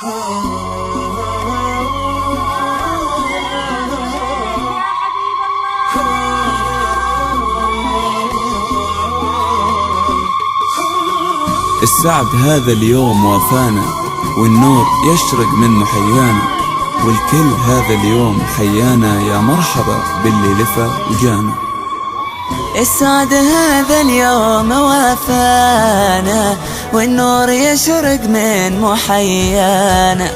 السعد هذا اليوم وافانا، والنور يشرق من محيانا، والكل هذا اليوم حيانا، يا مرحبا باللي لفى وجانا. السعد هذا اليوم وافانا، والنور يشرق من محيانا،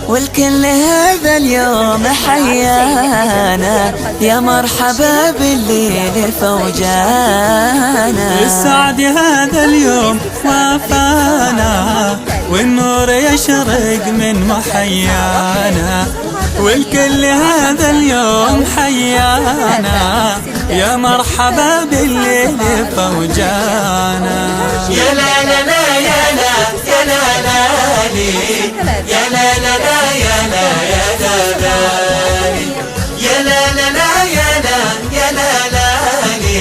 والكل هذا اليوم حيانا، يا مرحبا باللي لفى وجانا. السعد هذا اليوم وافانا، والنور يشرق من محيانا، والكل هذا اليوم حيانا، يا مرحبا باللي لفى وجانا. يا لا لا لا يا لا يا لا لا لي، يا لا لا لا يا لا يا لا لا لي، يا لا لا لا يا لا يا لا لا لي،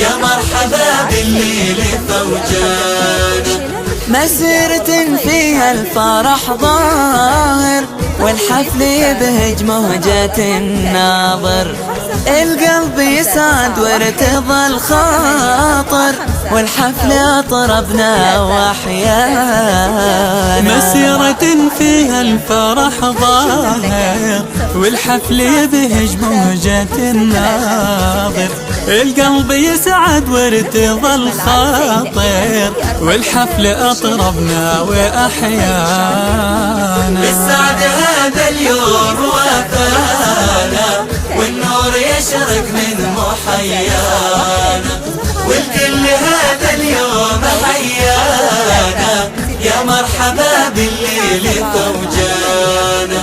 يا مرحبا باللي لفى وجانا. مسيرة فيها الفرح ظاهر، والحفل يبهج مهجة الناظر، القلب يسعد وارتضى الخاطر، والحفل أطربنا وأحيانا. مسيرة فيها الفرح ظاهر، والحفل يبهج مهجة الناظر، القلب يسعد وارتضى الخاطر، والحفل أطربنا وأحيانا. السعد هذا اليوم وافانا، والنور يشرق من محيانا، والكل هذا اليوم حيانا، يا مرحبا باللي لفى وجانا.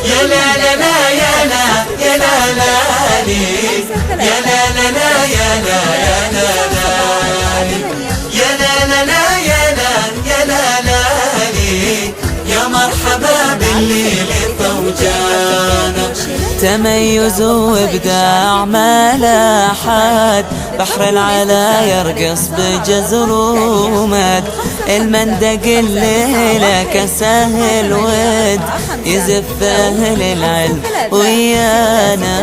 يا لا لا لا يا لا يا لا لا لي، يا لا لا لا يا لا يا لا لا لي، يا لا لا لا يا لا يا لا لا لي، يا مرحبا باللي لفى وجانا. تميز وابداع ما لا حد، بحر العلا يرقص بجزر ومد، المندق الليلة كساه الود، يزف أهل العلم ويانا.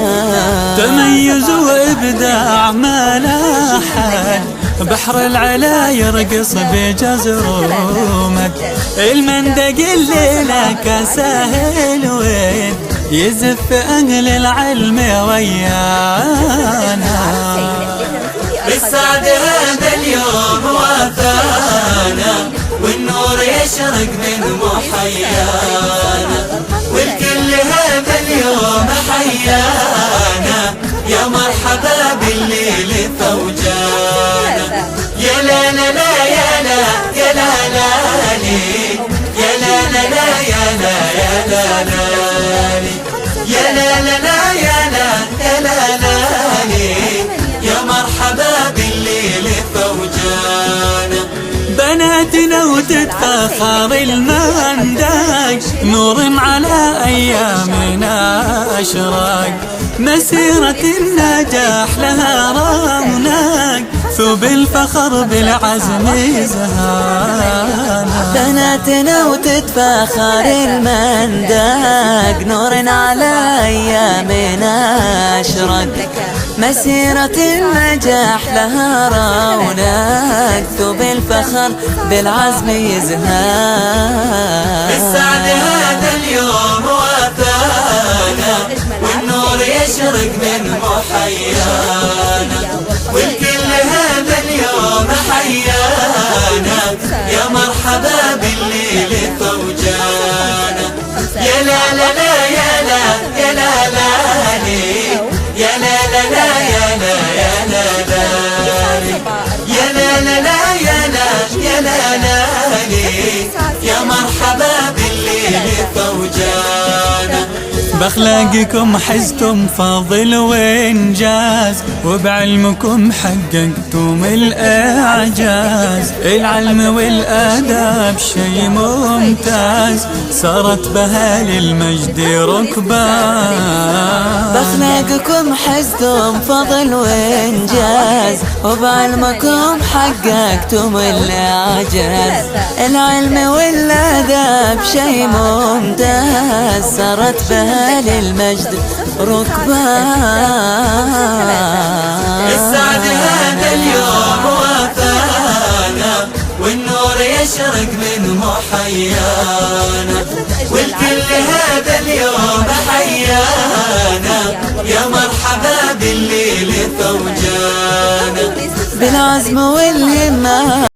تميز وابداع ما لا حد، بحر العلا يرقص بجزر ومد، المندق الليلة كساه الود، يزف أهل العلم ويانا. السعد هذا اليوم وافانا، والنور يشرق من محيانا، والكل هذا اليوم حيانا، يا مرحبا باللي لفى وجانا. يا لا لا لا يا لا يا لا لا لي، يا لا لا لا يا لا يا لا لا لي، يا لا لا لا يا لا يا لا لا لي، يا مرحبا باللي لفى وجانا. بناتنا وتتفاخر المندق، نور على أيامنا أشرق، مسيرة النجاح لها رونق، ثوب الفخر بالعزم زهانا. بناتنا وتتفاخر المندق، نور على أيامنا أشرق، مسيرة النجاح لها رونق، ثوب الفخر بالعزم يزهانا. السعد هذا اليوم وافانا، والنور يشرق من محيانا، والكل هذا اليوم حيانا، يا مرحبا باللي لفى وجانا. يا لا لا لا يا لا يا لا لا لي، يا لا لا لا يا لا يا لا لا لي، يا لا لا لا يا لا يا لا لا لي، يا مرحبا باللي لفى وجانا. بأخلاقكم حزتم فضل وإنجاز، وبعلمكم حققتم الإعجاز. العلم والآداب شي ممتاز، سارت بها للمجد ركبان. بأخلاقكم حزتم فضل وإنجاز، وبعلمكم حققتم الإعجاز. العلم والآداب شي ممتاز، سارت بها للمجد ركبان. السعد هذا اليوم وفانا، والنور يشرق من محيانا، والكل هذا اليوم حيانا. يا مرحبا بالليل فوجانا، بالعزم والهمة